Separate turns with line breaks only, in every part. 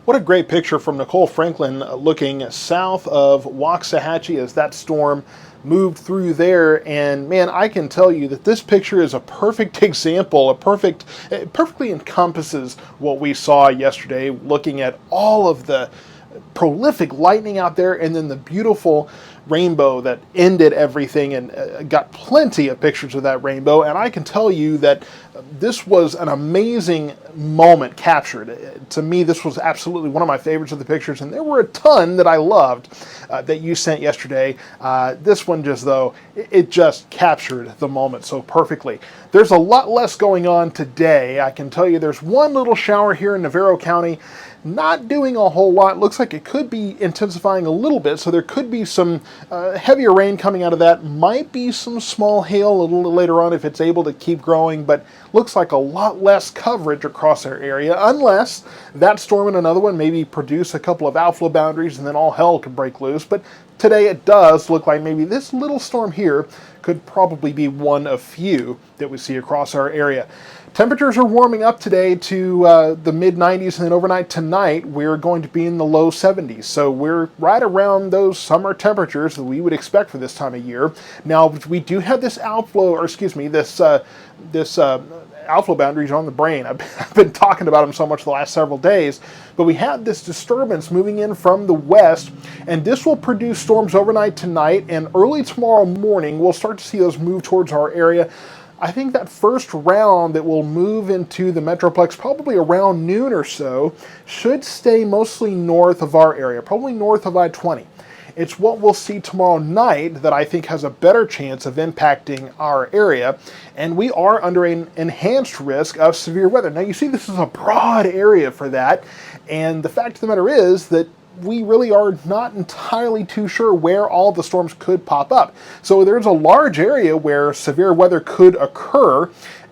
What a great picture from Nicole Franklin looking south of Waxahachie as that storm moved through there. And man, I can tell you that this picture is a perfect example, it perfectly encompasses what we saw yesterday, looking at all of the prolific lightning out there and then the beautiful rainbow that ended everything, and got plenty of pictures of that rainbow. And I can tell you that this was an amazing moment captured. To me, this was absolutely one of my favorites of the pictures, and there were a ton that I loved that you sent yesterday. This one it just captured the moment so perfectly. There's a lot less going on today. I can tell you there's one little shower here in Navarro County, not doing a whole lot. Looks like it could be intensifying a little bit, so there could be some heavier rain coming out of that. Might be some small hail a little later on if it's able to keep growing, but looks like a lot less coverage across our area, unless that storm and another one maybe produce a couple of outflow boundaries and then all hell could break loose. But today it does look like maybe this little storm here could probably be one of few that we see across our area. Temperatures are warming up today to the mid-90s, and then overnight tonight we're going to be in the low 70s. So we're right around those summer temperatures that we would expect for this time of year. Now we do have this outflow boundaries on the brain. I've been talking about them so much the last several days, but we have this disturbance moving in from the west, and this will produce storms overnight tonight, and early tomorrow morning we'll start to see those move towards our area. I think that first round that will move into the Metroplex probably around noon or so should stay mostly north of our area, probably north of I-20. It's what we'll see tomorrow night that I think has a better chance of impacting our area, and we are under an enhanced risk of severe weather. Now you see this is a broad area for that, and the fact of the matter is that we really are not entirely too sure where all the storms could pop up. So there's a large area where severe weather could occur.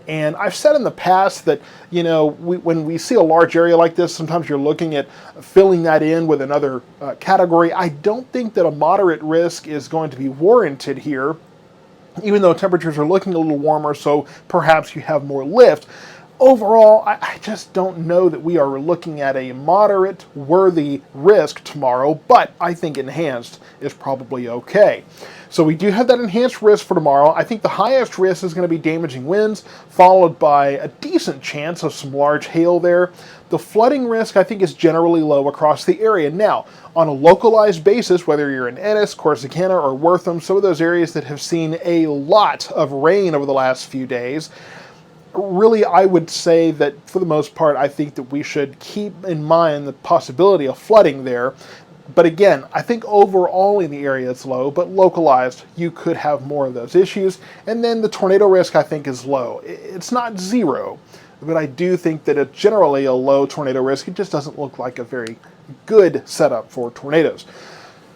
And I've said in the past that, when we see a large area like this, sometimes you're looking at filling that in with another category. I don't think that a moderate risk is going to be warranted here, even though temperatures are looking a little warmer, so perhaps you have more lift. Overall, I just don't know that we are looking at a moderate worthy risk tomorrow, but I think enhanced is probably okay. So we do have that enhanced risk for tomorrow. I think the highest risk is going to be damaging winds, followed by a decent chance of some large hail there. The flooding risk, I think, is generally low across the area. Now, on a localized basis, whether you're in Ennis, Corsicana, or Wortham, some of those areas that have seen a lot of rain over the last few days, really, I would say that for the most part, I think that we should keep in mind the possibility of flooding there. But again, I think overall in the area it's low, but localized, you could have more of those issues. And then the tornado risk, I think, is low. It's not zero, but I do think that it's generally a low tornado risk. It just doesn't look like a very good setup for tornadoes.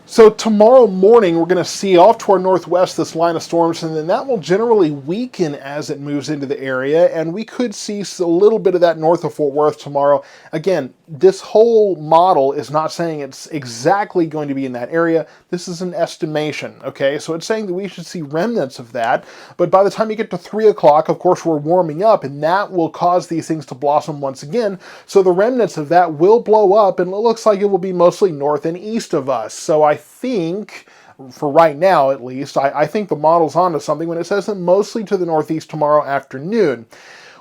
So tomorrow morning, we're going to see off to our northwest this line of storms, and then that will generally weaken as it moves into the area, and we could see a little bit of that north of Fort Worth tomorrow. Again, this whole model is not saying it's exactly going to be in that area. This is an estimation, okay? So it's saying that we should see remnants of that, but by the time you get to 3 o'clock, of course, we're warming up, and that will cause these things to blossom once again. So the remnants of that will blow up, and it looks like it will be mostly north and east of us. So I think, for right now at least, I think the model's onto something when it says that mostly to the northeast tomorrow afternoon.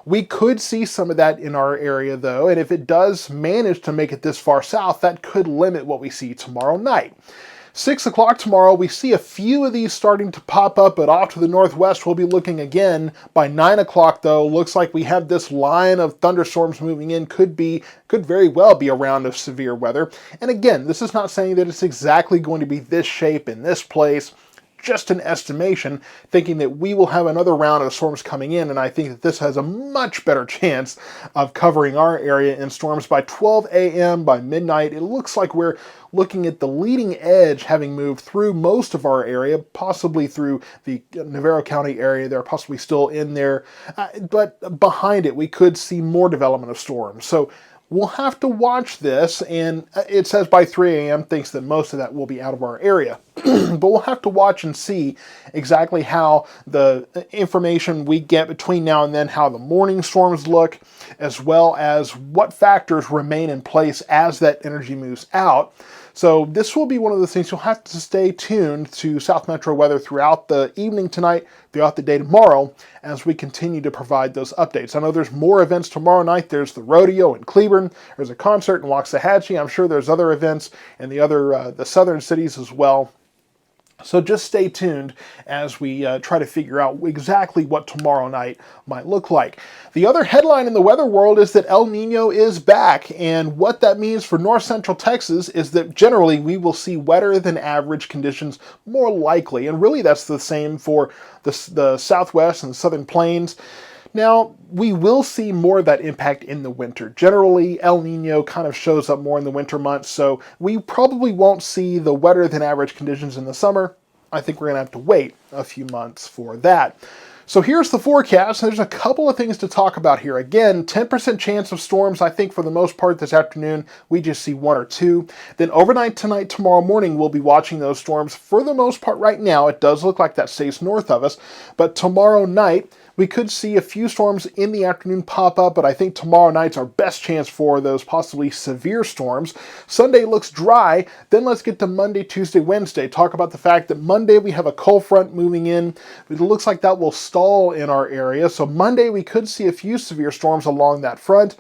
We could see some of that in our area though, and if it does manage to make it this far south, that could limit what we see tomorrow night. 6 o'clock tomorrow, we see a few of these starting to pop up, but off to the northwest, we'll be looking again. By 9 o'clock, though, looks like we have this line of thunderstorms moving in. Could very well be a round of severe weather. And again, this is not saying that it's exactly going to be this shape in this place. Just an estimation, thinking that we will have another round of storms coming in, and I think that this has a much better chance of covering our area in storms by 12 a.m. By midnight. It looks like we're looking at the leading edge having moved through most of our area, possibly through the Navarro County area. They're possibly still in there, but behind it we could see more development of storms. So we'll have to watch this, and it says by 3 a.m. thinks that most of that will be out of our area. but we'll have to watch and see exactly how the information we get between now and then, how the morning storms look, as well as what factors remain in place as that energy moves out. So this will be one of the things you'll have to stay tuned to South Metro weather throughout the evening tonight, throughout the day tomorrow, as we continue to provide those updates. I know there's more events tomorrow night. There's the rodeo in Cleburne. There's a concert in Waxahachie. I'm sure there's other events in the southern cities as well. So just stay tuned as we try to figure out exactly what tomorrow night might look like. The other headline in the weather world is that El Nino is back, and what that means for north central Texas is that generally we will see wetter than average conditions more likely, and really that's the same for the southwest and the southern plains. Now, we will see more of that impact in the winter. Generally, El Nino kind of shows up more in the winter months, so we probably won't see the wetter than average conditions in the summer. I think we're going to have to wait a few months for that. So here's the forecast. There's a couple of things to talk about here. Again, 10% chance of storms, I think for the most part this afternoon. We just see one or two. Then overnight tonight, tomorrow morning, we'll be watching those storms. For the most part right now, it does look like that stays north of us. But tomorrow night, we could see a few storms in the afternoon pop up, but I think tomorrow night's our best chance for those possibly severe storms. Sunday looks dry. Then let's get to Monday, Tuesday, Wednesday. Talk about the fact that Monday we have a cold front moving in. It looks like that will stall in our area. So Monday we could see a few severe storms along that front.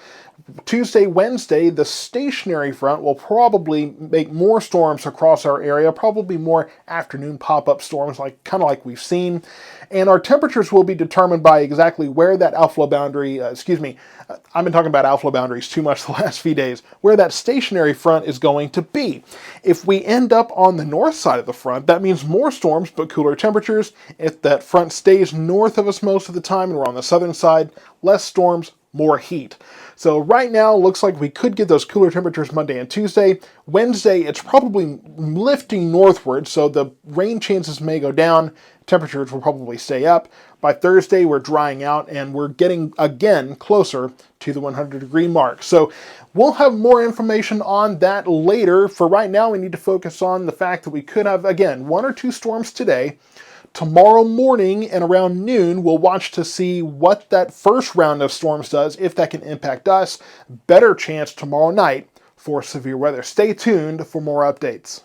Tuesday, Wednesday, the stationary front will probably make more storms across our area, probably more afternoon pop-up storms, kind of like we've seen. And our temperatures will be determined by exactly where that outflow boundary, I've been talking about outflow boundaries too much the last few days, where that stationary front is going to be. If we end up on the north side of the front, that means more storms but cooler temperatures. If that front stays north of us most of the time and we're on the southern side, less storms, more heat. So right now, looks like we could get those cooler temperatures Monday and Tuesday. Wednesday, it's probably lifting northward, so the rain chances may go down. Temperatures will probably stay up. By Thursday, we're drying out, and we're getting, again, closer to the 100-degree mark. So we'll have more information on that later. For right now, we need to focus on the fact that we could have, again, one or two storms today. Tomorrow morning and around noon, we'll watch to see what that first round of storms does, if that can impact us. Better chance tomorrow night for severe weather. Stay tuned for more updates.